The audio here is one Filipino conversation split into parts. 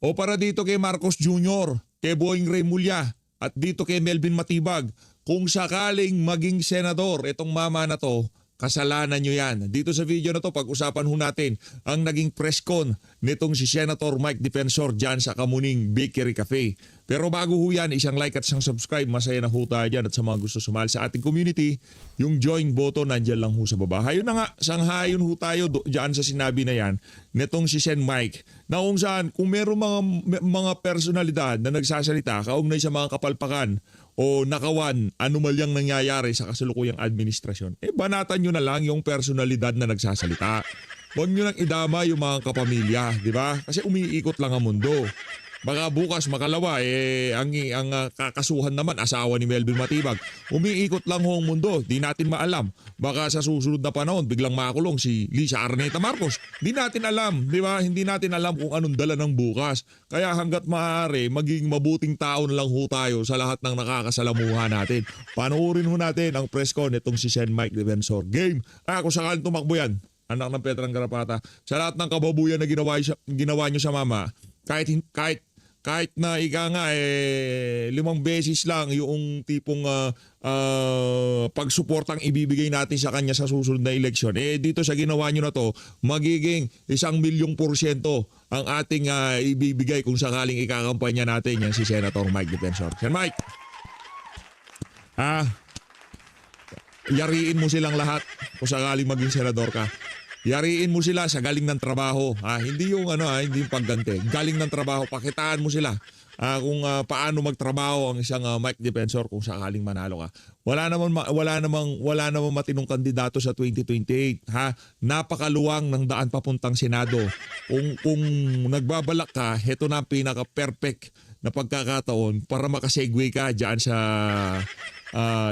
O para dito kay Marcos Jr., kay Boying Remulla, at dito kay Melvin Matibag, kung sakaling maging senador itong mama na to, kasalanan nyo yan. Dito sa video na to, pag-usapan ho natin ang naging press con nitong si Senator Mike Defensor dyan sa Kamuning Bakery Cafe. Pero bago ho yan, isang like at isang subscribe, masaya na ho tayo dyan. At sa mga gusto sumali sa ating community, yung join button nandyan lang ho sa baba. Hayon na nga, sanghayon ho tayo dyan sa sinabi na yan nitong si Sen Mike, na kung saan, kung meron mga personalidad na nagsasalita kaugnay sa mga kapalpakan o nakawan, anumalyang nangyayari sa kasalukuyang administrasyon, banatan nyo na lang yung personalidad na nagsasalita. Huwag nyo lang idama yung mga kapamilya, di ba? Kasi umiikot lang ang mundo. Baka bukas makalawa, ang kakasuhan naman, asawa ni Melvin Matibag. Umiikot lang ho ang mundo, di natin maalam. Baka sa susunod na panahon, biglang makulong si Lisa Arneta Marcos. Di natin alam, di ba? Hindi natin alam kung anong dala ng bukas. Kaya hanggat maaari, maging mabuting tao na lang ho tayo sa lahat ng nakakasalamuha natin. Panoorin ho natin ang press con nitong si Sen Mike Defensor. Game! Kung sakaling tumakbo yan, anak ng Petrang Garapata, sa lahat ng kababuyan na ginawa nyo sa mama, kahit na ika nga 5 beses lang yung tipong pagsuportang ibibigay natin sa kanya sa susunod na eleksyon, dito sa ginawa nyo na to, magiging 1,000,000% ang ating ibibigay kung sakaling ikakampanya natin yan si Senator Mike Defensor. Sen Mike, yariin mo silang lahat kung sakaling maging senador ka. Yariin mo sila sa galing ng trabaho. Hindi yung hindi yung pagganti. Galing ng trabaho, pakitaan mo sila kung paano magtrabaho ang isang Mike Defensor kung sakaling manalo ka. Wala namang matinong kandidato sa 2028, Napakaluwang ng daan papuntang Senado. Kung nagbabalak ka, heto na ang pinaka-perfect na pagkakataon para makasegue ka diyan sa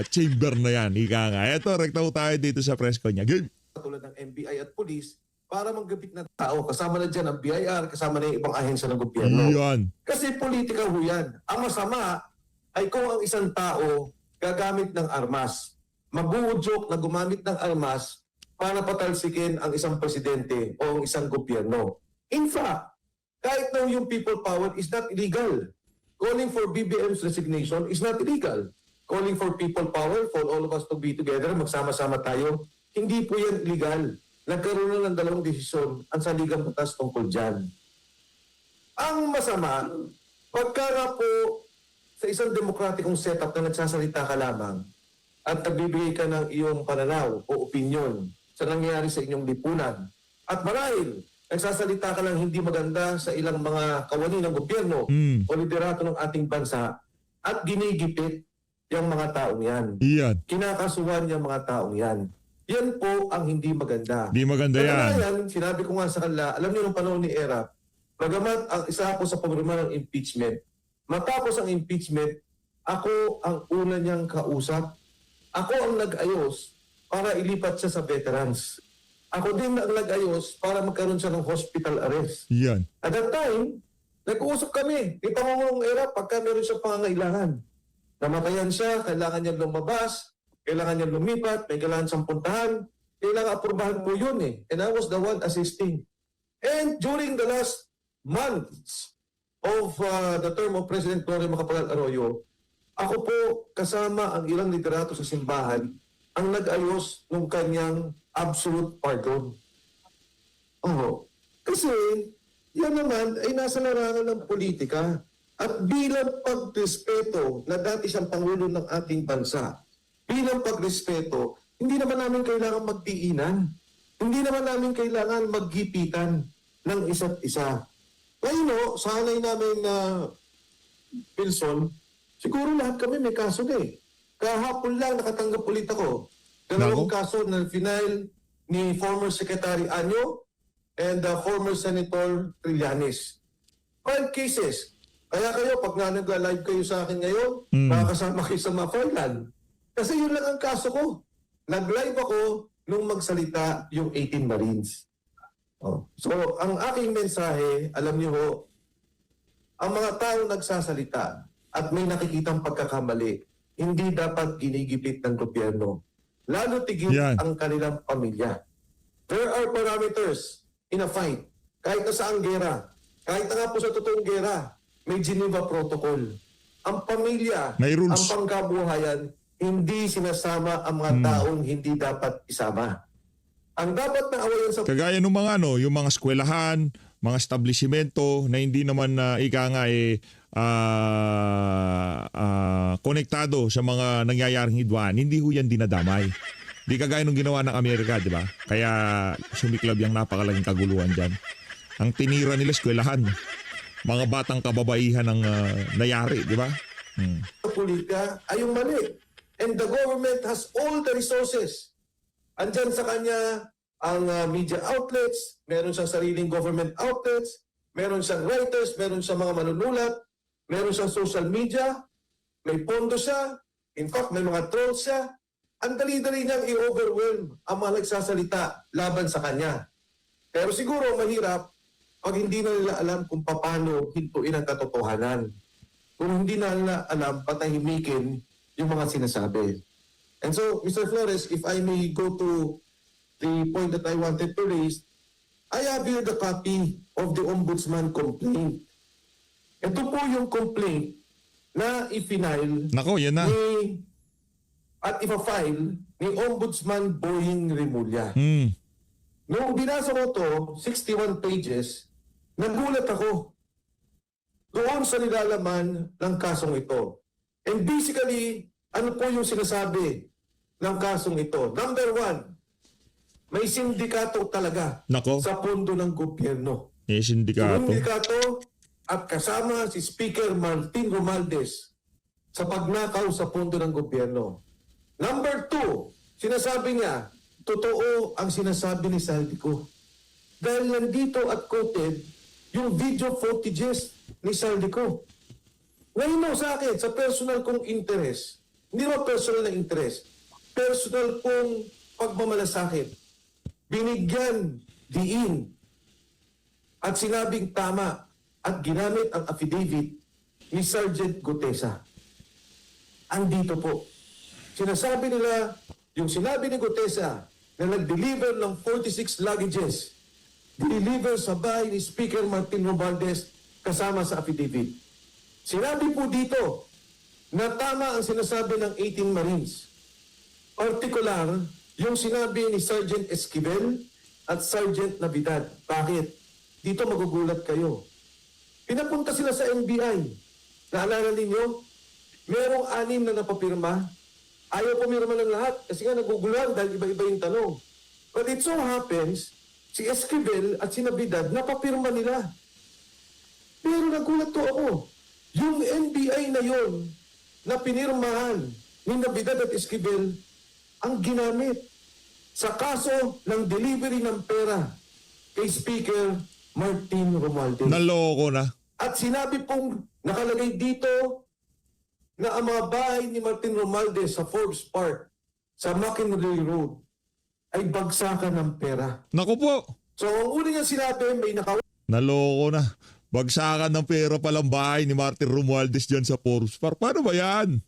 chamber na yan. Ika nga. Eto, rekta tayo dito sa press con niya. Game! Tulad ng NBI at police para manggabit ng tao. Kasama na dyan ang BIR, kasama na yung ibang ahensya ng gobyerno. Yan. Kasi politika ho yan. Ang masama ay kung ang isang tao gagamit ng armas, mabuhudyok na gumamit ng armas para patalsikin ang isang presidente o ang isang gobyerno. In fact, kahit na yung people power is not illegal. Calling for BBM's resignation is not illegal. Calling for people power, for all of us to be together, magsama-sama tayo, hindi po yan illegal. Nagkaroon na ng dalawang desisyon ang saligang batas tungkol dyan. Ang masama, pagka nga po sa isang demokratikong setup na nagsasalita ka lamang at nagbibigay ka ng iyong pananaw o opinyon sa nangyayari sa inyong lipunan at marahil nagsasalita ka lang hindi maganda sa ilang mga kawani ng gobyerno o liderato ng ating bansa at ginigipit yung mga taong yan. Iyan. Kinakasuhan yung mga taong yan. Yan po ang hindi maganda. Di maganda yan. Sinabi ko nga sa kanila, alam niyo nung panahon ni Erap, bagamat ang isa ako sa pagruman ng impeachment, matapos ang impeachment, ako ang una niyang kausap. Ako ang nag-ayos para ilipat siya sa veterans. Ako din ang nag-ayos para magkaroon siya ng hospital arrest. Yan. At that time, nag-uusap kami ni Pangulong Erap pagka meron siyang pangangailangan. Namatayan siya, kailangan niya lumabas, kailangan niya lumipat, may kailangan siyang puntahan, kailangan apurbahan po yun And I was the one assisting. And during the last months of the term of President Gloria Macapagal Arroyo, ako po kasama ang ilang liderato sa simbahan ang nag-ayos ng kanyang absolute pardon. Kasi yan naman ay nasa larangan ng politika at bilang pagrespeto na dati siyang Pangulo ng ating bansa, bilang pagrespeto, hindi naman namin kailangan magdiinan. Hindi naman namin kailangan maggipitan ng isa't isa. Ngayon, sanay namin na Pilson, siguro lahat kami may kaso na Kahapon lang nakatanggap ulit ako. Dalawang kaso na final ni former Secretary Anyo and former Senator Trillanes. 5 cases. Kaya kayo, pag nag-live kayo sa akin ngayon, makakasama kayo sa ma-filean. Kasi yun lang ang kaso ko. Nag-live ako nung magsalita yung 18 Marines. So, ang aking mensahe, alam niyo ho, ang mga tao nagsasalita at may nakikitang pagkakamali, hindi dapat ginigipit ng gobyerno. Lalo tigil ang kanilang pamilya. There are parameters in a fight. Kahit na saang gera, Kahit na nga po sa totoong gera, may Geneva Protocol. Ang pamilya, May rules. ang pangkabuhayan, hindi sinasama ang mga taong hindi dapat isama. Ang dapat na awayan sa Kagaya ng mga yung mga eskwelahan, mga establishmento na hindi naman ika nga konektado sa mga nangyayaring hidwaan, hindi ho yan dinadamay. Di kagaya nung ginawa ng Amerika, di ba? Kaya sumiklab yung napakalaking kaguluhan dyan. Ang tinira nila eskwelahan, mga batang kababaihan ang nayari, di ba? politika ay yung mali. And the government has all the resources. Andyan sa kanya ang media outlets, meron siyang sariling government outlets, meron siyang writers, meron siyang mga manunulat, meron siyang social media, may pondo siya, in fact may mga trolls siya. Ang dali-dali niyang i-overwhelm ang mga nagsasalita laban sa kanya. Pero siguro mahirap pag hindi na nila alam kung paano hintuin ang katotohanan. Kung hindi na nila alam, patahimikin yung mga sinasabi. And so, Mr. Flores, if I may go to the point that I wanted to raise, I have here the copy of the Ombudsman complaint. Ito po yung complaint na ipinail Nako, yan na. at ipa-file ni Ombudsman Boying Remulla. Hmm. Noong binasa ko to, 61 pages, nagulat ako doon sa nilalaman ng kasong ito. And basically, ano po yung sinasabi ng kasong ito? Number one, may sindikato talaga Nako, sa pondo ng gobyerno. eh Yung sindikato. sindikato at kasama si Speaker Martin Romualdez sa pagnakaw sa pondo ng gobyerno. Number two, sinasabi niya, totoo ang sinasabi ni Saldico. Dahil nandito at quoted yung video footages ni Saldico. Ngayon sa akin, sa personal kong interest, hindi mo personal na interest, personal kong pagmamalasakit, binigyan, diin, at sinabing tama at ginamit ang affidavit ni Sergeant Gutesa. Andito po. Sinasabi nila, yung sinabi ni Gutesa na nag-deliver ng 46 luggages, deliver sa bahay ni Speaker Martin Romualdez kasama sa affidavit. Sinabi po dito na tama ang sinasabi ng 18 Marines. Particular, yung sinabi ni Sergeant Esquivel at Sergeant Navidad. Bakit? Dito magugulat kayo. Pinapunta sila sa NBI. Naalala ninyo? Merong 6 na napapirma. Ayaw pumirma ng lahat kasi nga naguguluhan dahil iba-iba yung tanong. But it so happens, si Esquivel at si Navidad napapirma nila. Pero nagulat to ako. Yung NBI na yon na pinirmahan ni Navidad at Esquivel ang ginamit sa kaso ng delivery ng pera kay Speaker Martin Romualdez. Naloko na. At sinabi pong nakalagay dito na ang mga bahay ni Martin Romualdez sa Forbes Park, sa McInerney Road, ay bagsakan ng pera. Nako po. So ang una niya sinabi, may Naloko na. Bagsakan ng pera palang bahay ni Martin Romualdez dyan sa Forbes Park. Paano ba yan?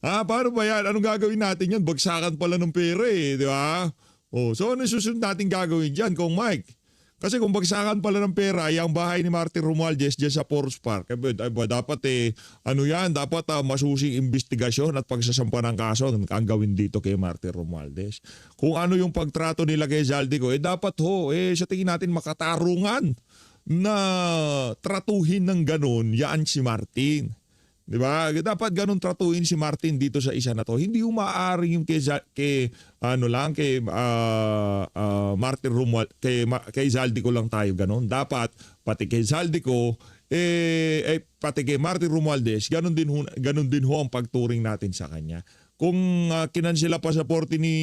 Paano ba yan? Anong gagawin natin yan? Bagsakan pala ng pera di ba? So ano susunod natin gagawin dyan, Kong Mike? Kasi kung bagsakan pala ng pera ay ang bahay ni Martin Romualdez dyan sa Forbes Park, dapat dapat masusing investigasyon at pagsasampa ng kaso ang gawin dito kay Martin Romualdez. Kung ano yung pagtrato nila kay Zaldico, dapat sa tingin natin makatarungan na tratuhin ng ganun yaan si Martin. Diba? Dapat ganun tratuhin si Martin dito sa isa na to. Hindi umaaring yung Martin Romualdez, kay Zaldico lang tayo ganun. Dapat pati kay Zaldico, pati kay Martin Romualdez, ganun din ho ang pagturing natin sa kanya. Kung kinansela pasaporte ni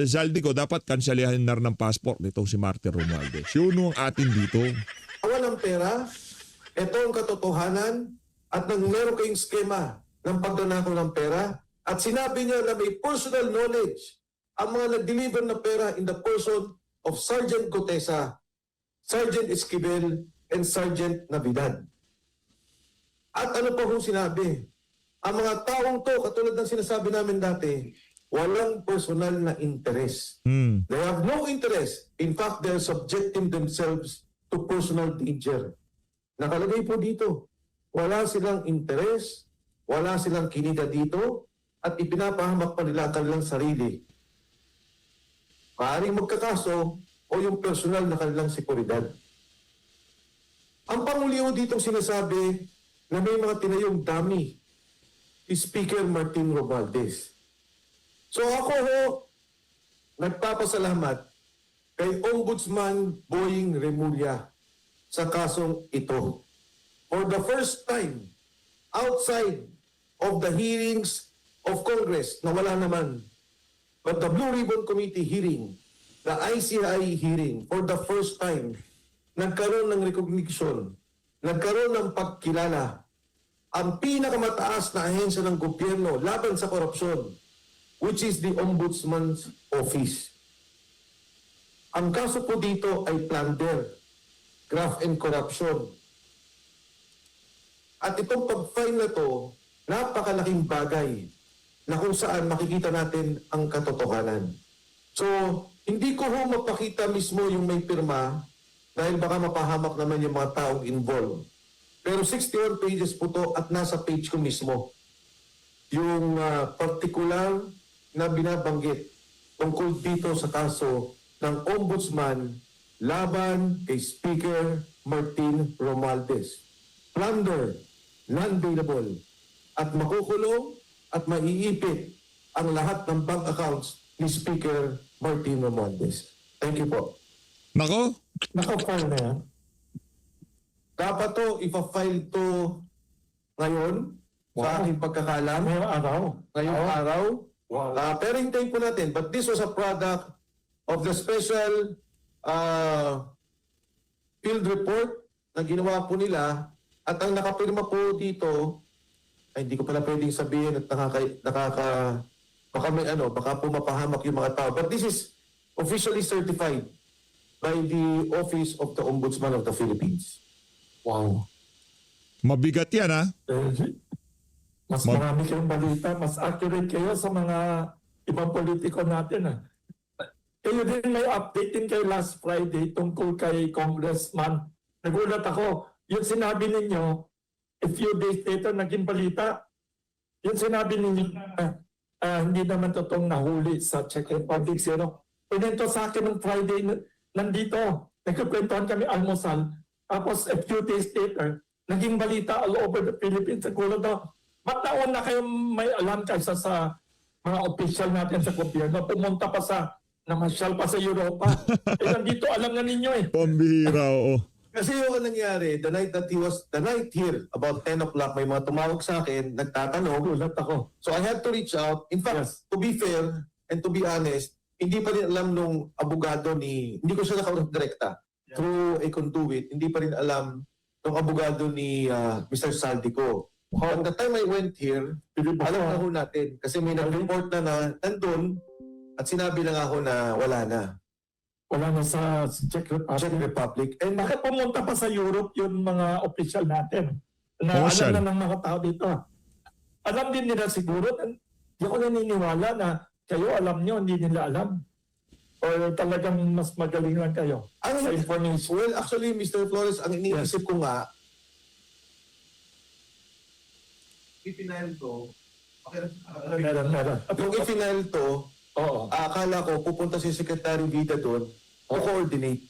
Zaldico, dapat kanselahan na rin ng passport nitong si Martin Romualdez. Yun ang atin dito. ng pera, ito ang katotohanan, at nang meron kayong skema ng pagdanakaw ng pera, at sinabi niya na may personal knowledge ang mga nag-deliver na pera in the person of Sergeant Gutesa, Sergeant Esquivel, and Sergeant Navidad. At ano pa kung sinabi? Ang mga taong to, katulad ng sinasabi namin dati, walang personal na interest. They have no interest. In fact, they're subjecting themselves to personal danger. Nakalagay po dito, wala silang interes, wala silang kinita dito, at ipinapahamak pa nila ang kanilang sarili. Maaaring magkakaso o yung personal na kanilang seguridad. Ang panguliho ditong sinasabi na may mga tinayong dummy si Speaker Martin Romualdez. So ako ho, nagpapasalamat kay Ombudsman Boying Remulla sa kasong ito. For the first time, outside of the hearings of Congress, na wala naman, but the Blue Ribbon Committee hearing, the ICI hearing, for the first time, nagkaroon ng recognition, nagkaroon ng pagkilala, ang pinakamataas na ahensya ng gobyerno laban sa korupsyon, which is the Ombudsman's Office. Ang kaso po dito ay plunder, graft and corruption. At itong pag-file na to, napakalaking bagay na kung saan makikita natin ang katotohanan. So, hindi ko ho mapakita mismo yung may pirma dahil baka mapahamak naman yung mga taong involved. Pero 61 pages po to at nasa page ko mismo yung particular na binabanggit tungkol dito sa kaso ng Ombudsman laban kay Speaker Martin Romualdez. Plunder, non-bailable, at makukulong at maiipit ang lahat ng bank accounts ni Speaker Martin Romualdez. Thank you po. Nako, Naka-file na yan? Dapat to, ipa-file to ngayon sa aking pagkakalam. Ngayong araw. Ngayong araw. Wow. Pero hintayin po natin. But this was a product of the special field report na ginawa po nila. At ang nakapirma po dito, ay hindi ko pala pwedeng sabihin at baka may baka po mapahamak yung mga tao. But this is officially certified by the Office of the Ombudsman of the Philippines. Wow. mabigat yan ha. Mas marami kayong balita, mas accurate kayo sa mga ibang politiko natin. Kayo din may update din kayo last Friday tungkol kay Congressman. Nagulat ako, yung sinabi ninyo, a few days later naging balita, yung sinabi ninyo na hindi naman totoong nahuli sa Czech Republic Zero. Pinento sa akin ng Friday, nandito, nagkukwentuhan kami almusal, tapos a few days later, naging balita all over the Philippines. Nagulat ako, ba't naon na kayong may alam kaysa sa mga official natin sa gobyerno? Pumunta pa namasyal pa sa Europa. Nandito alam na ninyo eh. Pambihira, oo. Kasi yung nangyari, the night here, about 10 o'clock, may mga tumawag sa akin, nagtatanong. Gulat ako. So I had to reach out. In fact, Yes. to be fair and to be honest, hindi pa rin alam nung abogado hindi ko siya nakausap direkta. Through a conduit, hindi pa rin alam nung abogado ni Mr. Saldico. At the time I went here, alam na ho natin. Kasi may nag-report na nandun at sinabi lang ako na wala na. Wala na sa Czech Republic. Czech Republic. And Bakit pumunta pa sa Europe yung mga official natin? Na Official. alam na ng mga tao dito. Alam din nila siguro. Hindi ako naniniwala na kayo alam nyo, hindi nila alam. Or talagang mas magaling lang kayo sa information. well, actually, Mr. Flores, ang iniisip ko nga, ipinail to, Meron. yung ipinail to, Oo. akala ko pupunta si Secretary Vida doon to coordinate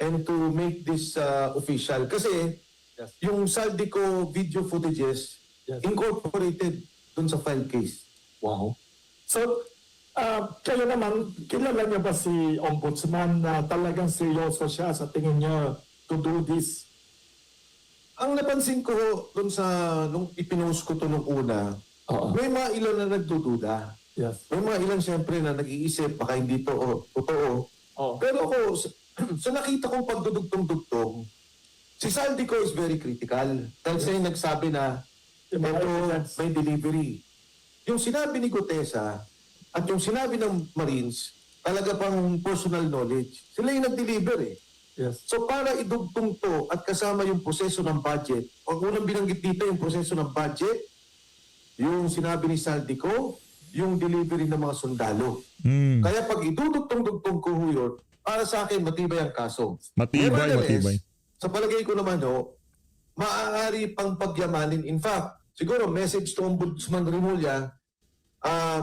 and to make this official. Kasi Yes. yung Saldico video footages Yes. incorporated doon sa file case. Wow. So, kayo naman, kilala niyo ba si Ombudsman na talagang seryoso siya sa tingin niyo to do this? Ang napansin ko doon nung ipinost ko to nung una, Oo. may mga ilan na nagdududa. Yes. May mga ilan siyempre na nag-iisip, baka hindi to totoo. Oo. Pero ako, sa nakita kong pagdudugtong-dugtong, si Saldico is very critical. Dahil siya yung nagsabi na, Yung mga ito evidence. may delivery. Yung sinabi ni Gutesa at yung sinabi ng Marines, talaga pang personal knowledge. Sila yung nag-deliver eh. Yes. So para idugtong to at kasama yung proseso ng budget, ang unang binanggit dito yung proseso ng budget, yung sinabi ni Saldico, yung delivery ng mga sundalo. Hmm. Kaya pag idudugtong-dugtong ko ho yun, para sa akin matibay ang kaso. Matibay, Nevertheless, matibay. sa palagay ko naman maaari pang pagyamanin. In fact, siguro message to Ombudsman Remulla,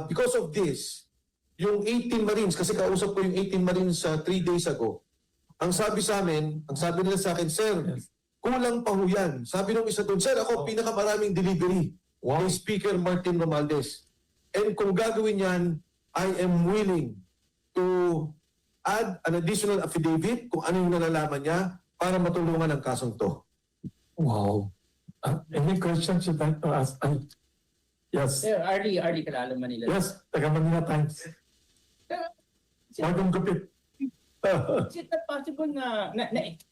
because of this, yung 18 Marines, kasi kausap ko yung 18 Marines 3 days ago, ang sabi sa amin, ang sabi nila sa akin, Sir, kulang pa ho yan. Sabi nung isa doon, Sir, ako pinakamaraming delivery kay Speaker Martin Romualdez. And kung gagawin yan, I am willing to add an additional affidavit kung ano yung nalalaman niya para matulungan ang kasong to. Wow. Any questions you'd like to ask? Yes. Sir, Arlie Calalo, Manila. Yes, taga Manila Times. Bagong gupit. Is it not possible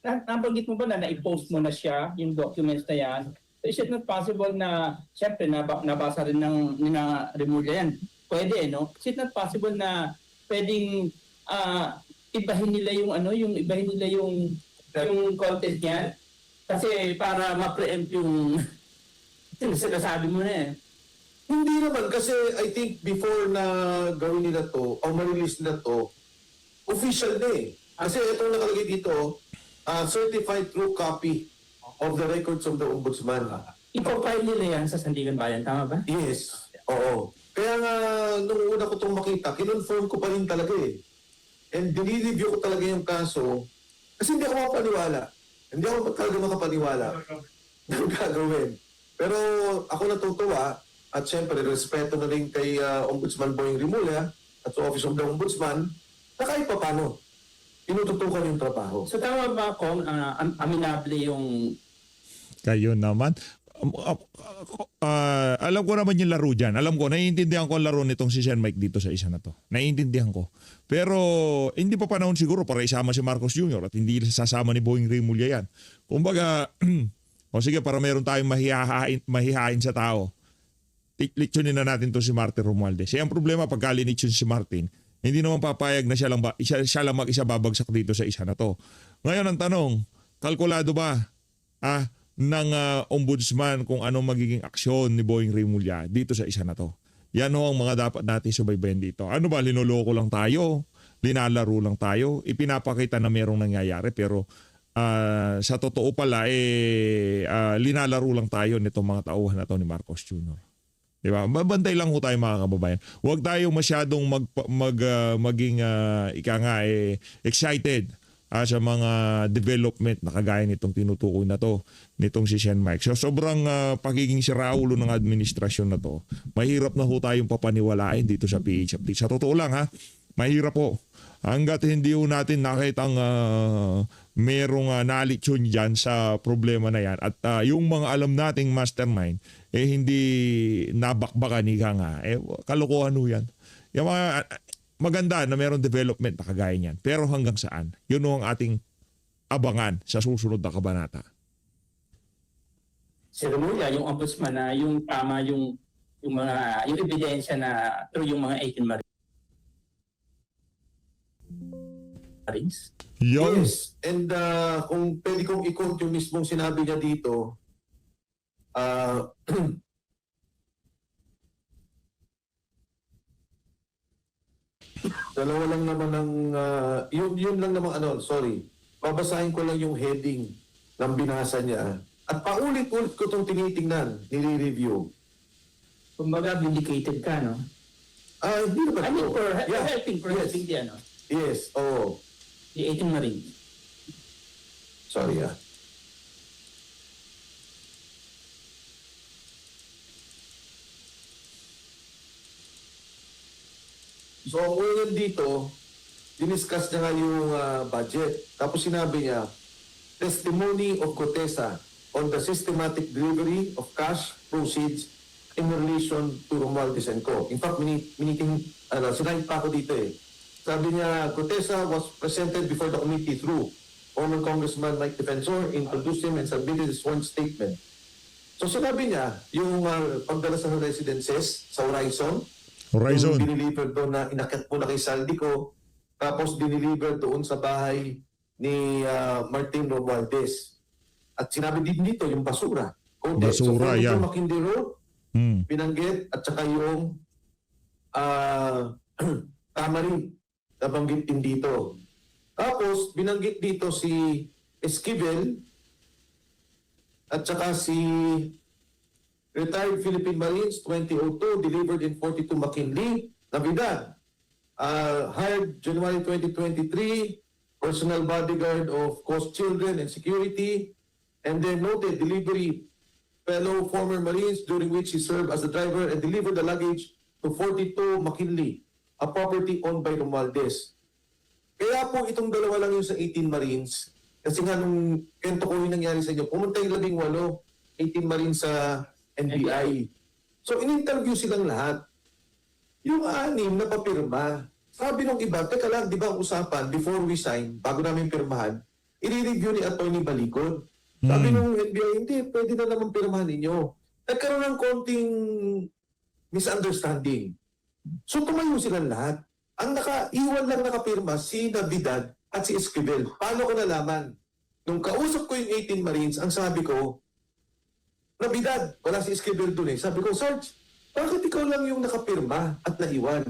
nabanggit mo ba na na-post mo na siya, yung documents na yan? Is it not possible na, siyempre, nabasa rin ng Remulla yan? Pwede, no? Is it not possible na pwedeng ibahin nila yung content niya? Kasi para ma-preempt yung sinasabi mo na eh. Hindi naman kasi I think before na gawin nila to o ma-release nila to, official na eh. Kasi itong nakalagay dito, certified true copy of the records of the Ombudsman. I-compile nila yan sa Sandigan Bayan, tama ba? Yes, oo. Kaya nga, nung una ko itong makita, kinonfirm ko pa rin talaga eh. And dinireview ko talaga yung kaso kasi hindi ako makapaniwala. Hindi ako talaga makapaniwala ng gagawin. Pero ako natutuwa at syempre, respeto na rin kay Ombudsman Boying Remulla at sa Office of the Ombudsman na kahit pa paano, tinututukan yung trabaho. So tama ba kung aminable yung Kayo naman. Alam ko naman yung laro dyan. Alam ko, naiintindihan ko ang laro nitong si Sen Mike dito sa isa na to. Naiintindihan ko. Pero hindi pa panahon siguro para isama si Marcos Jr. at hindi sasama ni Boying Remulla yan. Kumbaga, o sige, para meron tayong mahihain sa tao. Leksyonin na natin to si Martin Romualdez. Ang problema pagka linitsyon si Martin, hindi naman papayag na siya lang mag-isa babagsak dito sa isa na to. Ngayon ang tanong, kalkulado ba ng ombudsman kung anong magiging aksyon ni Boying Remulla dito sa isa na to? Yan ho ang mga dapat natin subaybayan dito. Ano ba, linuloko lang tayo? Linalaro lang tayo? Ipinapakita na merong nangyayari pero sa totoo pala linalaro lang tayo nitong mga tauhan na to ni Marcos Jr. Diba? Babantay lang ho tayo mga kababayan. Huwag tayo masyadong maging excited sa mga development na kagaya nitong tinutukoy na to, nitong si Sen Mike. So sobrang pagiging siraulo ng administrasyon na to, mahirap na ho tayong papaniwalain dito sa PHFT. Sa totoo lang mahirap po. Hanggat hindi ho natin nakitang merong nalitsyon dyan sa problema na yan at yung mga alam nating mastermind hindi nabakbakan kalokohan ho yan. Yung mga maganda na merong development na kagaya niyan. Pero hanggang saan? Yun ho ang ating abangan sa susunod na kabanata. si Remulla, yung ombudsman na yung tama yung ebidensya na through yung mga 18 Marines. Yung Yes, and kung pwede kong i-quote yung mismong sinabi niya dito, dalawa lang naman ng, yun lang naman sorry, babasahin ko lang yung heading ng binasa niya at paulit-ulit ko itong tinitingnan, nire-review. Kumbaga, vindicated ka, no? Hindi naman I mean, po. for Yeah. helping, for Yes. helping the, Yes, oo. the 18 Marines. Sorry So, ang unang dito, diniscuss niya nga yung budget. Tapos sinabi niya, testimony of Cotesa on the systematic delivery of cash proceeds in relation to Romualdez and Co. In fact, sinabi pa ako dito Sabi niya, Cotesa was presented before the committee through former Congressman Mike Defensor, introduced him and submitted his sworn statement. So sinabi niya, yung pagdala sa residences sa Horizon, yung diniliver doon na inakyat po na kay Saldico, tapos diniliver doon sa bahay ni Martin Romualdez. At sinabi din dito yung basura. Basura, so, yan. Makindi Road, binanggit, at saka yung Tamarin, nabanggit din dito. Tapos, binanggit dito si Esquivel at saka si retired Philippine Marines 2002 delivered in 42 McKinley. Navidad, hired January 2023, personal bodyguard of Coast Children and Security, and then noted delivery fellow former Marines during which he served as the driver and delivered the luggage to 42 McKinley, a property owned by Romualdez. Kaya po itong dalawa lang yung sa 18 Marines, kasi nga nung kwento ko yung nangyari sa inyo, pumunta yung 18 Marines sa NBI. So in-interview silang lahat. Yung 6 na papirma, sabi nung iba, teka lang, di ba ang usapan, before we sign, bago namin pirmahan, i-review ni Atty. Balikod. Sabi nung NBI, hindi, pwede na naman pirmahan ninyo. Nagkaroon ng konting misunderstanding. So tumayo silang lahat. Ang iwan lang nakapirma si Navidad at si Esquivel. Paano ko nalaman? Nung kausap ko yung 18 Marines, ang sabi ko, Navidad, wala si Esquivel dun eh. Sabi ko, Sarge, bakit ikaw lang yung nakapirma at naiwan?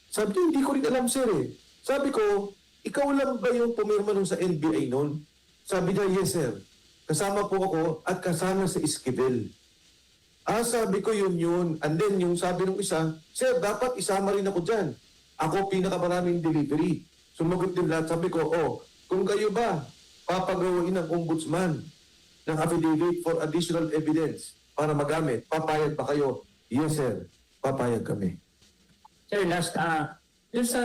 Sabi niya, hindi ko rin alam, sir eh. Sabi ko, ikaw lang ba yung pumirma nun sa NBI noon? Sabi niya, yes, sir. Kasama po ako at kasama sa Esquivel. Sabi ko yun. And then yung sabi ng isa, sir, dapat isama rin ako dyan. Ako pinakamaraming delivery. Sumagot din lahat. Sabi ko, kung kayo ba papagawain ng ombudsman ng affidavit for additional evidence para magamit, papayag ba kayo? Yes, sir. Papayag kami. Sir, last, yung sa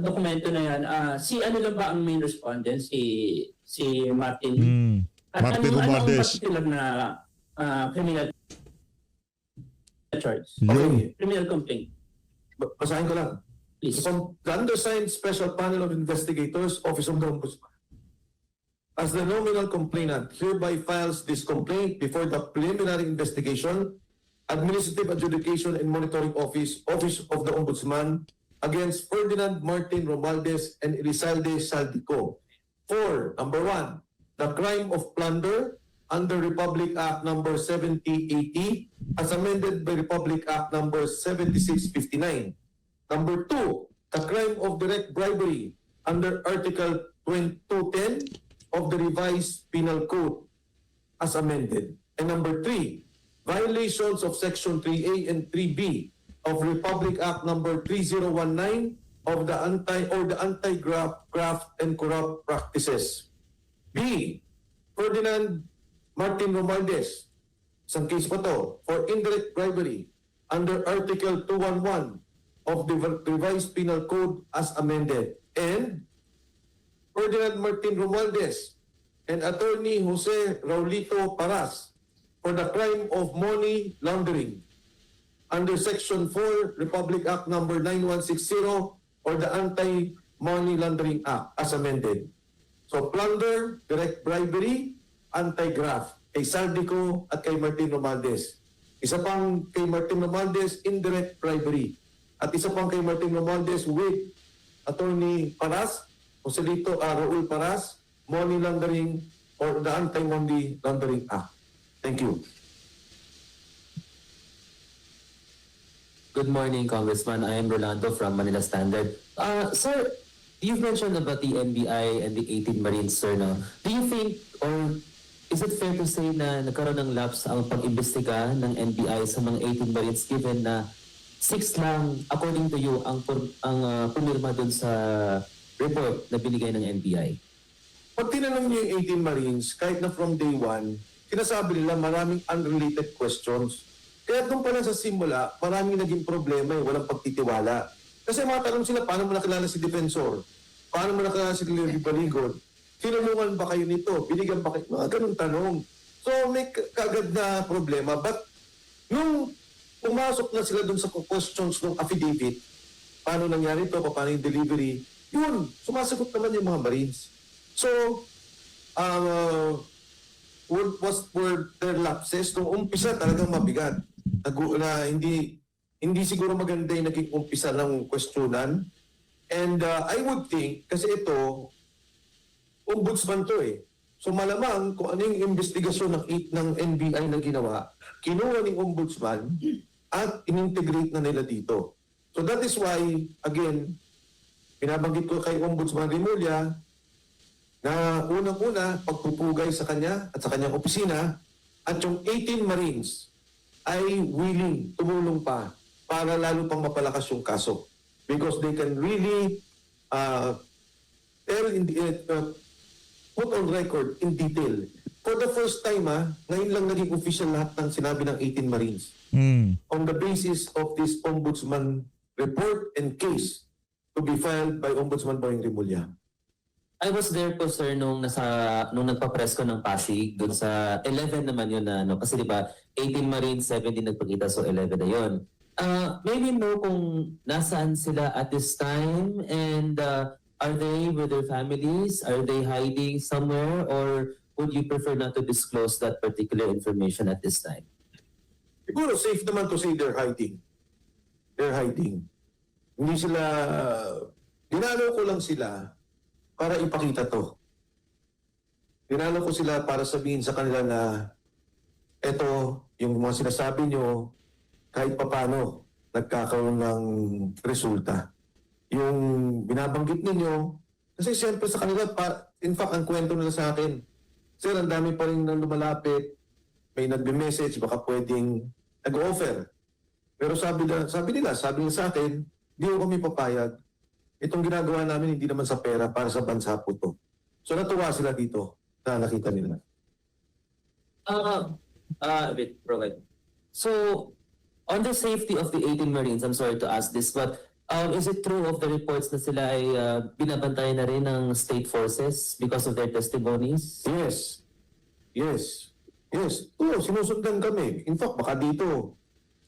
dokumento na yan, si ano lang ba ang main respondent? Si Martin? At Martin anong Romualdez. particular na criminal charge? Okay. Criminal complaint, Basahin ko lang. please. From the undersigned Special Panel of Investigators, Office of the Ombudsman, as the nominal complainant, hereby files this complaint before the Preliminary Investigation, Administrative Adjudication and Monitoring Office, Office of the Ombudsman, against Ferdinand Martin Romualdez and Elizalde Saldico. For, number 1, the crime of plunder under Republic Act number 7080 as amended by Republic Act number 7659. Number 2, the crime of direct bribery under Article 210 of the Revised Penal Code as amended. And number 3, violations of Section 3A and 3B of Republic Act number 3019 of the Anti-Graft and Corrupt Practices. B, Ferdinand Martin Romualdez, isang case pa to, for indirect bribery under Article 211 of the Revised Penal Code as amended. And Ferdinand Martin Romualdez and Attorney Jose Raulito Paras for the crime of money laundering under Section 4, Republic Act number 9160 or the Anti-Money Laundering Act as amended. So plunder, direct bribery, anti-graft, kay Saldico at kay Martin Romualdez. Isa pang kay Martin Romualdez, indirect bribery. At isa pang kay Martin Romualdez with Attorney Paras, Joselito Raul Paras, money laundering or the Anti-Money Laundering Act. Thank you. Good morning, Congressman. I am Rolando from Manila Standard. Sir, you've mentioned about the NBI and the 18 Marines, sir. No? Do you think, or is it fair to say na nagkaroon ng lapse ang pag-imbestiga ng NBI sa mga 18 Marines given na 6 lang, according to you, ang pumirma dun sa report na binigay ng NBI? Pag tinanong niyo yung 18 Marines, kahit na from day 1, sinasabi nila maraming unrelated questions. Kaya doon pa lang sa simula, maraming naging problema eh, walang pagtitiwala. Kasi matanong sila, paano mo nakilala si Defensor? Paano mo nakilala si Larry Baligod? Tinulungan ba kayo nito? Binigyan ba kayo? Mga ganun tanong. So may kagad na problema. But nung pumasok na sila doon sa questions ng affidavit, paano nangyari ito, paano yung delivery, yun, sumasagot naman yung mga Marines. So, were there lapses? Nung umpisa talagang mabigat. Na hindi siguro maganda yung naging umpisa ng questionan. And I would think, kasi ito, ombudsman to eh. So malamang kung ano yung investigasyon ng NBI na ginawa, kinuha ng ombudsman at inintegrate na nila dito. So that is why, again, pinabanggit ko kay Ombudsman Rimulya, na unang-una pagpupugay sa kanya at sa kanyang opisina at yung 18 Marines ay willing tumulong pa para lalo pang mapalakas yung kaso because they can really put on record in detail. For the first time, ngayon lang naging official lahat ng sinabi ng 18 Marines on the basis of this Ombudsman report and case to be filed by Ombudsman Boying Rimulya. I was there po sir nung nagpa-press ko ng Pasig doon sa 11 naman yun na ano kasi di ba 18 Marines 17 nagpakita so 11 na yun. Maybe know kung nasaan sila at this time and are they with their families? Are they hiding somewhere or would you prefer not to disclose that particular information at this time? Siguro safe naman to say they're hiding. They're hiding. Hindi sila, dinalo ko lang sila para ipakita to. Dinalo ko sila para sabihin sa kanila na eto, yung mga sinasabi nyo, kahit papano, nagkakaroon ng resulta. Yung binabanggit ninyo, kasi siyempre sa kanila, in fact, ang kwento nila sa akin, sir, ang dami pa rin nang lumalapit, may nagbe-message, baka pwedeng nag-offer. Pero sabi nila sa akin, di ko kami papayag. Itong ginagawa namin hindi naman sa pera, para sa bansa po to. So natuwa sila dito na nakita nila. Wait, provide. So, on the safety of the 18 Marines, I'm sorry to ask this, but is it true of the reports na sila ay binabantayan na rin ng state forces because of their testimonies? Yes. Yes. Yes. Oo, sinusundan kami. In fact, baka dito,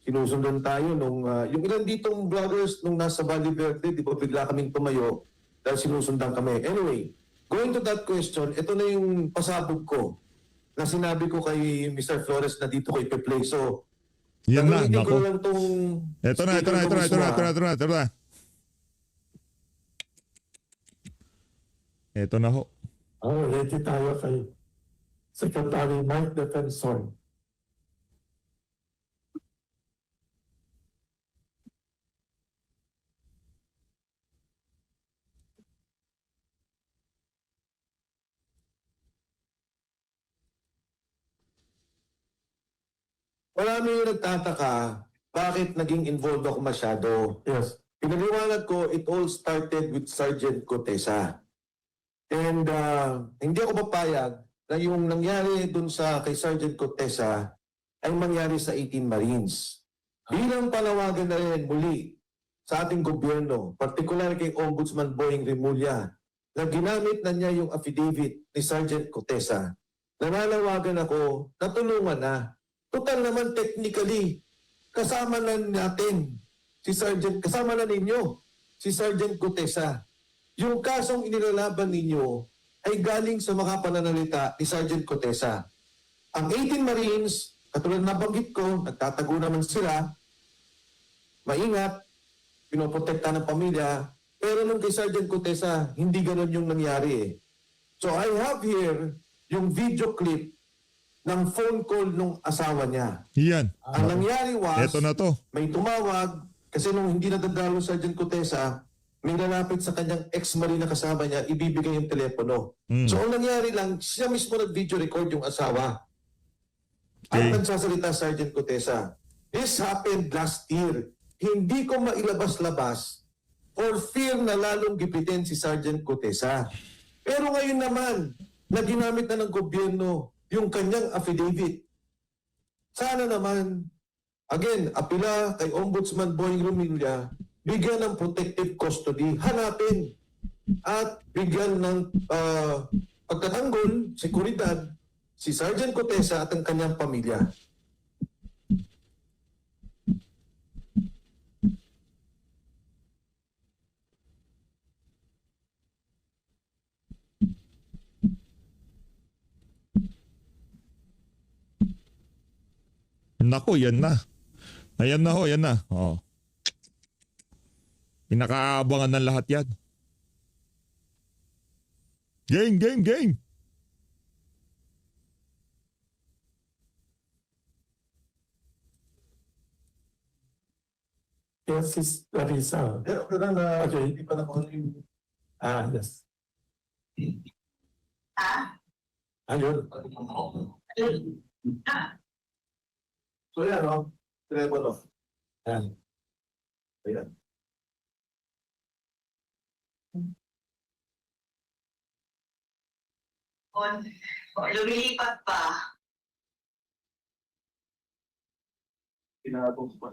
sinusundan tayo nung, yung ilan ditong vloggers nung nasa Valle Verde, di ba bigla kaming tumayo dahil sinusundan kami. Anyway, going to that question, ito na yung pasabog ko na sinabi ko kay Mr. Flores na dito kay Peplay. So, Yan na, gagamitin ko nako. lang tong Ito na. Ito na ho. Ready tayo kay Secretary Mike Defensor. Marami yung nagtataka bakit naging involved ako masyado. Yes. Pinaliwanag ko, it all started with Sergeant Cotesa. And hindi ako papayag na yung nangyari dun sa kay Sergeant Cotesa ay mangyari sa 18 Marines. Bilang panawagan na rin muli sa ating gobyerno, partikular kay Ombudsman Boying Rimulya, na ginamit na niya yung affidavit ni Sergeant Cotesa, nananawagan ako na tulungan na. Total naman technically, kasama na natin si Sergeant, kasama na ninyo si Sergeant Cotesa. Yung kasong inilalaban ninyo ay galing sa mga pananalita ni Sergeant Cotesa. Ang 18 Marines, katulad na banggit ko, nagtatago naman sila, maingat, pinoprotekta ng pamilya, pero nung kay Sergeant Cotesa, hindi ganun yung nangyari eh. So I have here yung video clip ng phone call nung asawa niya. Yan. Ang nangyari was, Ito na to. may tumawag, kasi nung hindi nadadalo Sergeant Cotesa, may lalapit sa kanyang ex-marine na kasama niya, ibibigay yung telepono. So ang nangyari lang, siya mismo nag-video record yung asawa. Okay. At nagsasalita Sergeant Cotesa, this happened last year. Hindi ko mailabas-labas for fear na lalong gipitin si Sergeant Cotesa. Pero ngayon naman, na ginamit na ng gobyerno yung kanyang affidavit. Sana naman, again, apila kay Ombudsman Boying Rimulya, bigyan ng protective custody, hanapin at bigyan ng pagtatanggol, seguridad, si Sergeant Cotesa at ang kanyang pamilya. Nako, yan na. Ayan na ho, yan na. Oh. Pinakaabangan ng lahat yan. Game. Yes, Sis Larissa. Pero na, Okay. hindi pa nakuha yung... Yes. Ayun. So yan, no? Telepono. Yan. Ayan. Lumilipat pa. Pinatong pa.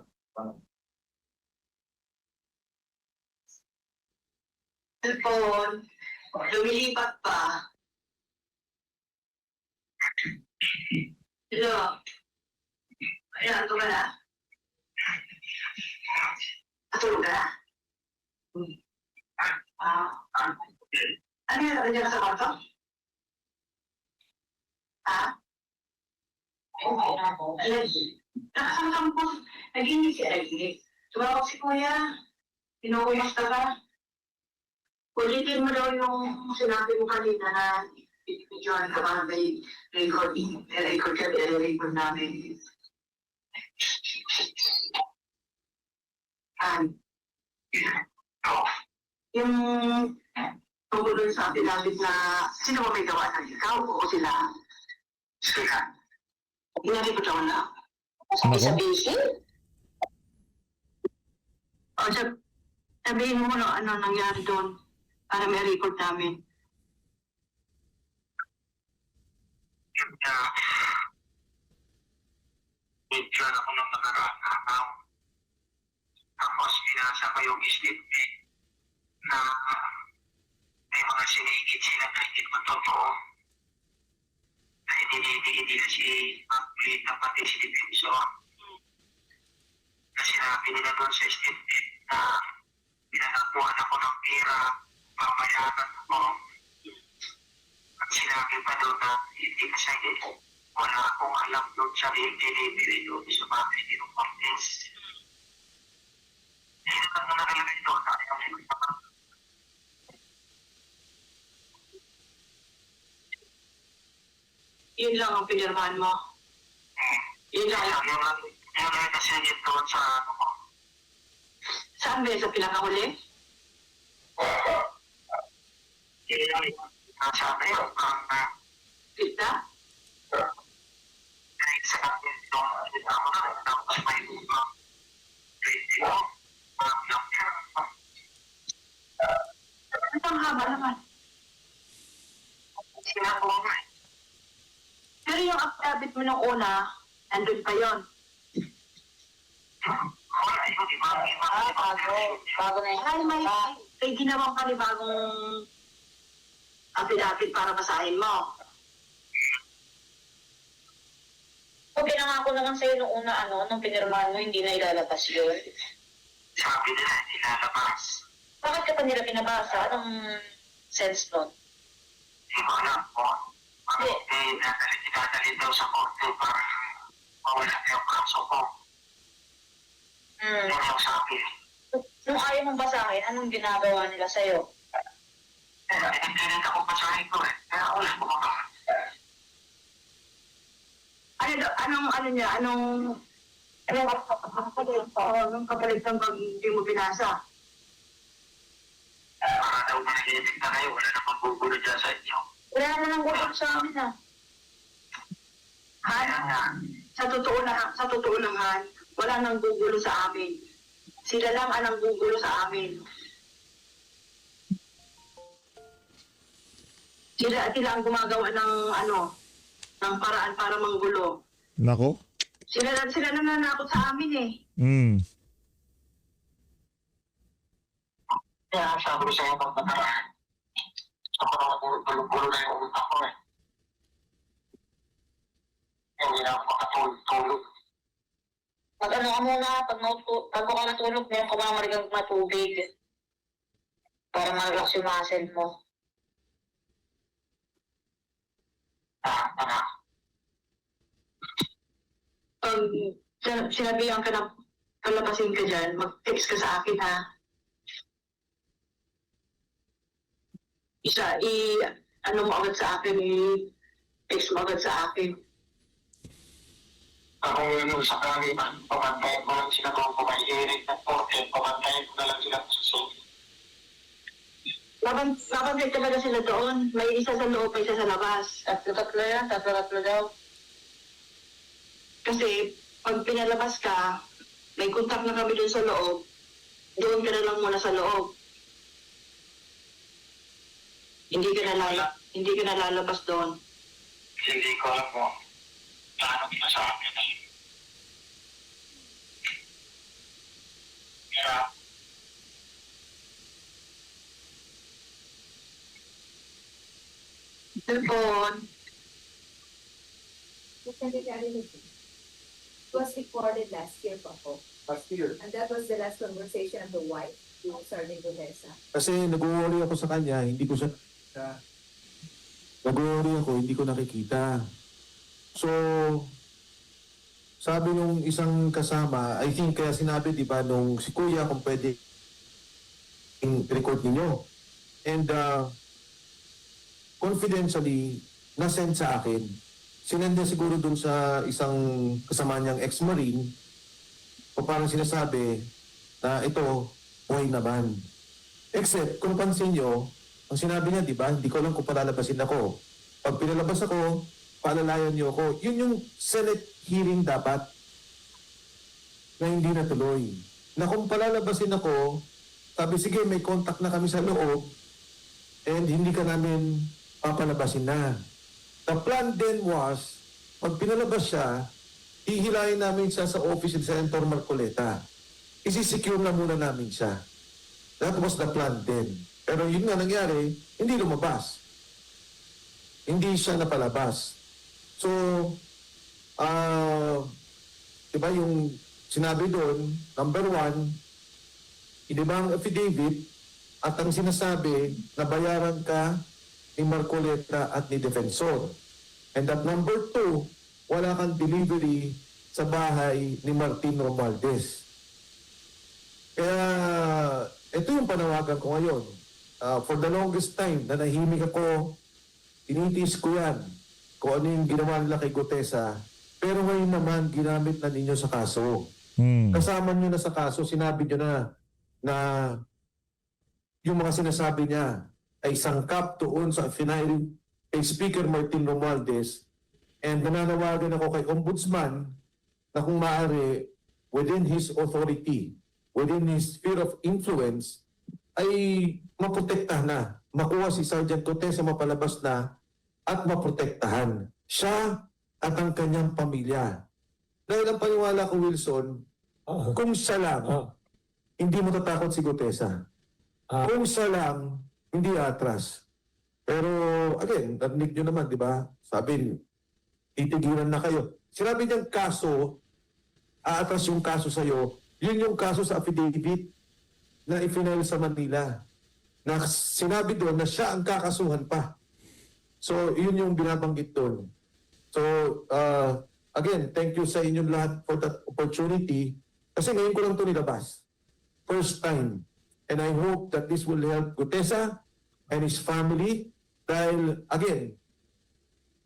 Cellphone. Lumilipat pa. Hello. Ayan, ito ka na. Natulog ka na. Ano yan? Ano yan sa kwarto? Ha? Nakasangkang po. Nag-inig siya. Tumawag si Kuya. Pinukumusta ka. Ulitin mo daw yung sinabi mo kanina na videoan ka ba may recording. Record ka, record namin. Yung tungkol dun sa pinabit na sino ba may gawa na ikaw o sila? Sila. Inari ko daw na. Nako. Sabihin? O sabihin mo na ano nangyari doon para may record namin. Picture ako ng nakaraan araw. Tapos binasa ko yung statement na may mga sinigit sila na hindi ko totoo. Na hindi na si Paglit na pati si Defensor. Na sinabi nila doon sa statement na pinanakuhan ako ng pera, pamayanan ko. At sinabi pa doon na hindi kasi wala akong alam doon sa delivery doon sa mga ng Cortez. Hindi naman mo nakalagay doon. Yun lang ang pinirmahan mo. Yun lang. Yung kasi yun doon sa ano ko. Saan ba yun? Sa pinakahuli? Sabi yung Kita? sa akin doon, ako na tapos may video. Ang haba naman. Sinabi ko nga Pero yung affidavit mo nung una, nandun pa yun. wala yung iba. Bago na yun. Ay, may ginawang panibagong affidavit para basahin mo. Kung pinangako naman sa'yo nung una, nung pinirmahan mo, hindi na ilalabas yun. Sabi nila, ilalabas. Bakit ka pa nila pinabasa? Anong sense nun? Hindi ko alam po. Dadalhin daw sa korte para mawala yung kaso ko. Yan yung sabi. Nung ayaw mong basahin, anong ginagawa nila sa'yo? Pinag ako basahin ko eh. Kaya wala ko ba? Anong kapalit ng pag hindi mo binasa? Para daw manahimik na kayo. Wala namang gugulo dyan sa inyo. Wala na lang gusto sa amin Kaya nga. Sa totoo lang, Han, wala nang gugulo sa amin. Sila lang ang gugulo sa amin. Sila ang gumagawa ng ng paraan para manggulo. Nako. Sila nananakot sa amin eh. Kaya sabi ko sa'yo pag nakaraan. Ako naman gulo na yung utak ko eh. Hindi na ako makatulog. Mag-ano ka muna, bago ka natulog, meron ka mga marigang matubig. Para ma-relax yung muscle mo. Pag sinabihan ka na palabasin ka dyan, mag-text ka sa akin ha. Ano mo agad sa akin, i-text mo agad sa akin. Ako yung sa kaniman, pamantayin ko lang sila kung may hearing ng korte, pamantayin ko na lang sila sa sili. Babantay talaga sila doon. May isa sa loob, may isa sa labas. Tatlo yan, tatlo daw. Kasi pag pinalabas ka, may contact na kami doon sa loob, doon ka na lang muna sa loob. Hindi ka na lalabas doon. Hindi ko alam po. Paano ito sa akin eh. Kaya, Cellphone. It was recorded last year pa po. Last year. And that was the last conversation of the wife to Sergeant Gomeza. Kasi nag-worry ako sa kanya, hindi ko siya nag-worry ako, hindi ko nakikita. So, sabi nung isang kasama, I think kaya sinabi, di ba, nung si Kuya, kung pwede record ninyo. And confidentially, nasend sa akin. Sinend niya siguro dun sa isang kasama niyang ex-marine, o parang sinasabi na ito, buhay naman. Except, kung pansin nyo, ang sinabi niya, di ba, hindi ko lang kung palalabasin ako. Pag pinalabas ako, paalalayan niyo ako. Yun yung Senate hearing dapat na hindi natuloy. Na kung palalabasin ako, sabi, sige, may contact na kami sa loob and hindi ka namin papalabasin na. The plan then was, pag pinalabas siya, hihilahin namin siya sa office ni Senator Marcoleta. Isi-secure na muna namin siya. That was the plan then. Pero yun nga nangyari, hindi lumabas. Hindi siya napalabas. So, diba yung sinabi doon, number 1, inibang affidavit at ang sinasabi na bayaran ka ni Marcoleta at ni Defensor. And at number 2, wala kang delivery sa bahay ni Martin Romualdez. Kaya ito yung panawagan ko ngayon. For the longest time, nanahimik ako, tinitis ko yan kung ano yung ginawa nila kay Gutesa. Pero ngayon naman, ginamit na ninyo sa kaso. Kasama nyo na sa kaso, sinabi nyo na yung mga sinasabi niya ay sangkap doon sa final kay Speaker Martin Romualdez. And nananawagan ako kay Ombudsman na kung maaari, within his authority, within his sphere of influence, ay maprotektahan na. Makuha si Sergeant Gutesa, mapalabas na at maprotektahan siya at ang kanyang pamilya. Dahil ang paniwala ko, Wilson, kung siya lang, hindi mo tatakot si Gutesa. Kung siya lang, hindi atras. Pero, again, narinig nyo naman, di ba? Sabi, titigilan na kayo. Sinabi niyang kaso, aatras yung kaso sa'yo, yun yung kaso sa affidavit na i-final sa Manila. Na sinabi doon na siya ang kakasuhan pa. So, yun yung binabanggit doon. So, again, thank you sa inyong lahat for that opportunity. Kasi ngayon ko lang ito nilabas. First time. And I hope that this will help Gutesa and his family. Dahil, again,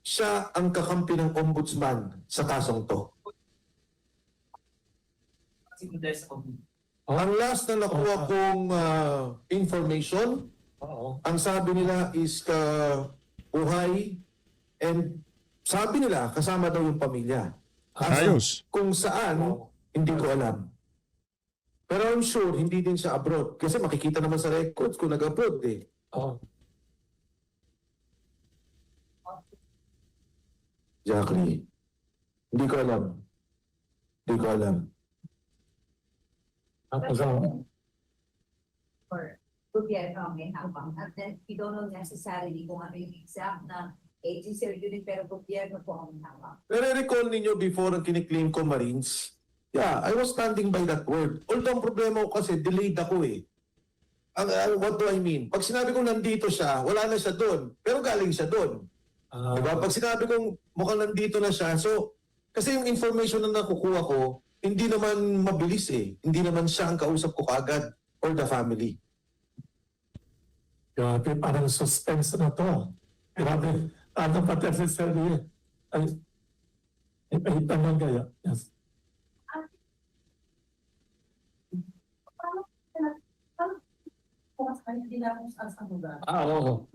siya ang kakampi ng ombudsman sa kasong to. Ang last na nakuha kong information, ang sabi nila is buhay and sabi nila kasama daw yung pamilya. Ayos. Kung saan, hindi ko alam. Pero I'm sure hindi din siya abroad. Kasi makikita naman sa records kung nag-abroad eh. Jackie, hindi ko alam. Hindi ko alam. Or gobyerno ang may hawak. At then, we don't know necessarily kung ano yung exact na agency or unit, pero gobyerno po ang may hawak. Nare-recall ninyo before ang kiniklaim ko Marines? Yeah, I was standing by that word. Although ang problema ko kasi delayed ako eh. What do I mean? Pag sinabi kong nandito siya, wala na siya doon. Pero galing siya doon. Diba? Pag sinabi kong mukhang nandito na siya, so, kasi yung information na nakukuha ko, hindi naman mabilis eh. Hindi naman siya ang kausap ko kaagad or the family. Grabe, parang suspense na to. Grabe, ano pati si Sally? Ay, tanong kaya? Yes. Kung Oo.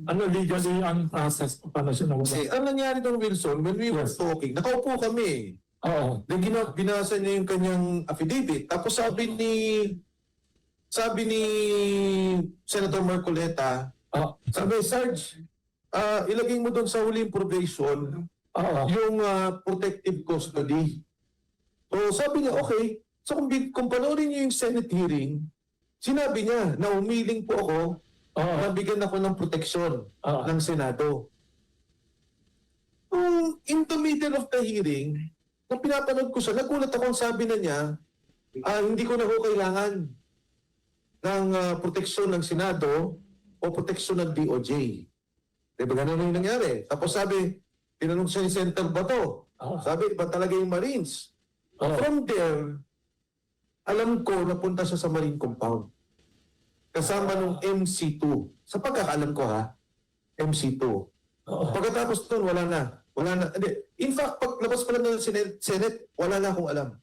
Ano legally ang process kung paano siya nawala? Kasi ang nangyari ng Wilson, when we were talking, nakaupo kami. Oo. Then binasa niya yung kanyang affidavit. Tapos sabi ni Senator Marcoleta, sabi, Sarge, ilagay mo doon sa huling probation Oo. yung protective custody. So sabi niya, okay. So kung panoorin niyo yung Senate hearing, sinabi niya na umiling po ako, Oo. nabigyan ako ng proteksyon Oo. ng Senado. In the middle of the hearing, nung pinapanood ko siya, nagulat ako, sabi na niya, hindi ko na ho kailangan ng proteksyon ng Senado o proteksyon ng DOJ. Diba ganun yung nangyari? Tapos sabi, tinanong siya ni Senator Bato, sabi, ba talaga yung Marines? Oo. From there, alam ko napunta siya sa Marine Compound. Kasama nung MC2. Sa pagkakaalam ko ha, MC2. Oo. Pagkatapos nun, wala na. Wala na. Hindi. In fact, paglabas pa lang ng Senate, wala na akong alam.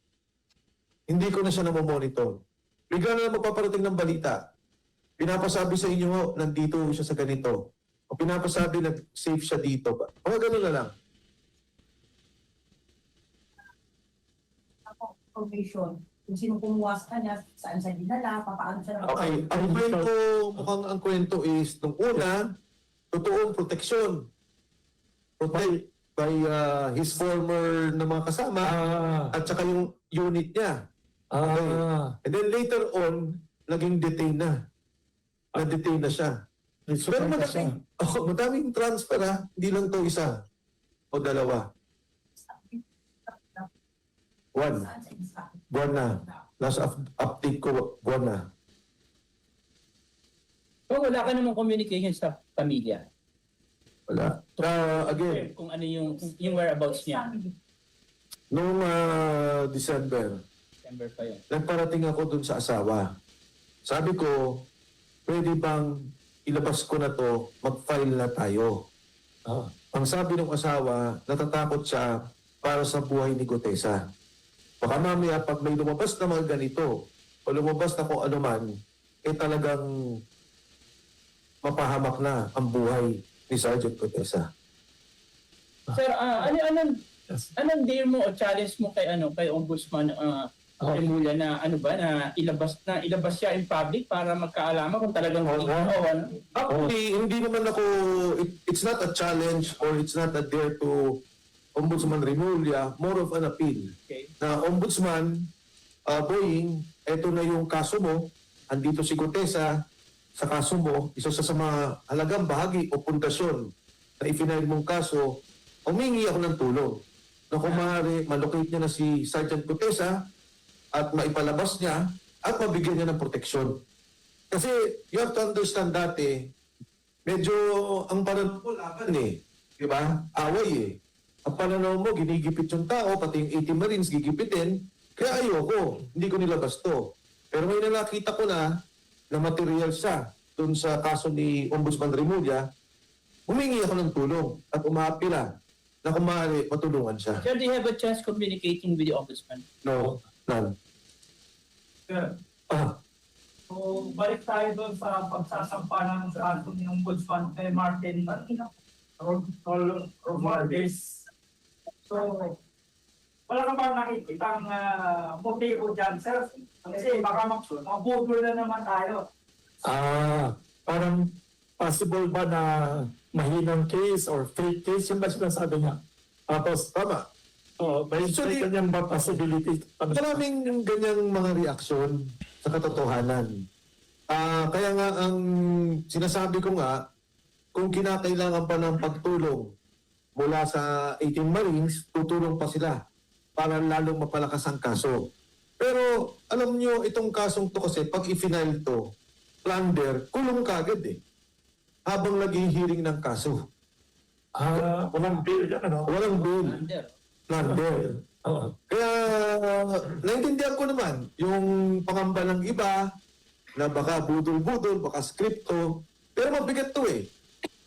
Hindi ko na siya namomonitor. Bigla na lang magpaparating ng balita. Pinapasabi sa inyo, ho, nandito siya sa ganito. O pinapasabi, nag-safe siya dito. Mga ganun na lang. Information. Kung sino kumuha sa kanya, saan siya dinala, papaano siya Okay. Ang kwento, mukhang ang kwento is, nung una, totoong proteksyon. Protect by his former na mga kasama at saka yung unit niya. And then later on, naging detain na. Na-detain na siya. Pero madaming transfer ha. Hindi lang to isa o dalawa. One. Buwan na. Last update ko, buwan na. So wala ka namang communication sa pamilya. Wala. Again, Kung ano yung whereabouts niya. noong December, December pa yun. nagparating ako dun sa asawa. Sabi ko, pwede bang ilabas ko na to, mag-file na tayo. Ang sabi ng asawa, natatakot siya para sa buhay ni Gutesa. Baka mamaya pag may lumabas na mga ganito, o lumabas na kung ano man, talagang mapahamak na ang buhay ni Sergeant Gutesa. Sir, anong dare mo o challenge mo kay Ombudsman Remulla na na ilabas siya in public para magkaalaman kung talagang Actually, hindi naman ako, it's not a challenge or it's not a dare to Ombudsman Remulla, more of an appeal. Okay. Na Ombudsman, Boying, eto na yung kaso mo, andito si Gutesa, sa kaso mo, isa sa mga halagang bahagi o pundasyon na ifinail mong kaso, humingi ako ng tulong. Na kung maaari, malocate niya na si Sergeant Gutesa at maipalabas niya at mabigyan niya ng proteksyon. Kasi you have to understand dati, medyo ang pananaw mo laban eh. Di ba? Away eh. Ang pananaw mo, ginigipit yung tao, pati yung 18 Marines gigipitin, kaya ayoko, hindi ko nilabas to. Pero may nakita ko na material siya dun sa kaso ni Ombudsman Remulla, humingi ako ng tulong at umaapila na kung maaari matulungan siya. Sir, do you have a chance communicating with the Ombudsman? No, none. So, balik tayo doon sa pagsasampa ng kaso ni Ombudsman kay Martin Romualdez. So, wala ka bang nakikitang motibo dyan, sir? Kasi baka mabudol na naman tayo. Parang possible ba na mahinang case or fake case? Yung ba sinasabi niya? Tapos, Tama. may Actually, ganyan ba possibility? Maraming ganyang mga reaksyon sa katotohanan. Kaya nga ang sinasabi ko nga, kung kinakailangan pa ng pagtulong mula sa 18 Marines, tutulong pa sila para lalong mapalakas ang kaso. Pero alam nyo, itong kasong to kasi pag i-final to, plunder, kulong kagad eh. Habang nag-hearing ng kaso. Walang bill yan, ano? Walang bail. Under. Plunder. Kaya naintindihan ko naman yung pangamba ng iba na baka budol-budol, baka skripto. Pero mabigat to eh.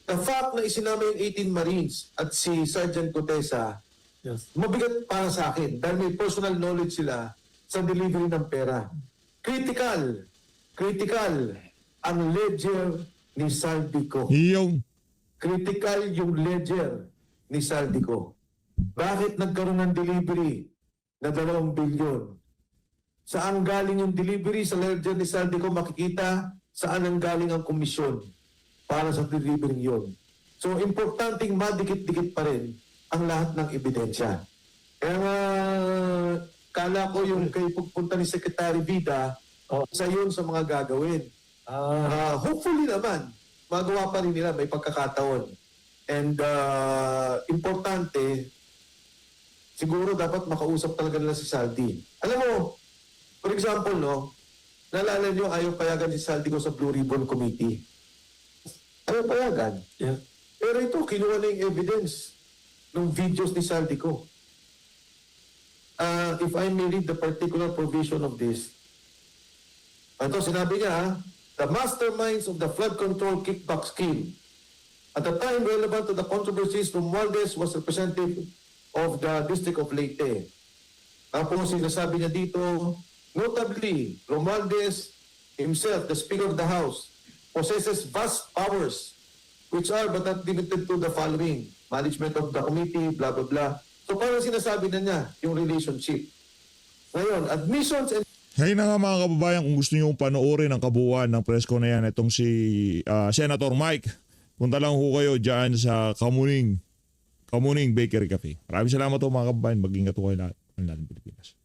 The fact na isinama yung 18 Marines at si Sergeant Gutesa, Yes. mabigat para sa akin dahil may personal knowledge sila sa delivery ng pera. Critical ang ledger ni Saldico. Yung Critical yung ledger ni Saldico. Bakit nagkaroon ng delivery na 2 bilyon? Saan galing yung delivery sa ledger ni Saldico? Makikita saan ang galing ang komisyon para sa delivery yun. So, importanteng madikit-dikit pa rin ang lahat ng ebidensya. Kaya nga, kala ko yung kay pagpunta ni Secretary Vida, sa yun sa mga gagawin. Hopefully naman, magawa pa rin nila, may pagkakataon. And importante, siguro dapat makausap talaga nila si Saldi. Alam mo, for example, no, naalala nyo ayaw payagan si Saldi ko sa Blue Ribbon Committee. Ayaw payagan. Yeah. Pero ito, kinuha na yung evidence ng videos ni Saldi ko. If I may read the particular provision of this, ito, sinabi niya, the masterminds of the flood control kickback scheme. At the time relevant to the controversies, Romualdez was representative of the District of Leyte. Tapos sinasabi niya dito, notably, Romualdez himself, the Speaker of the House, possesses vast powers which are but not limited to the following: management of the committee, blah, blah, blah. So parang sinasabi na niya yung relationship. Ngayon, admissions and Hey na nga mga kababayan, kung gusto nyo panoorin ang kabuuan ng presko na yan, itong si Senator Mike, punta lang ho kayo dyan sa Kamuning Bakery Cafe. Maraming salamat po mga kababayan, mag-ingat po kayo lahat ng Pilipinas.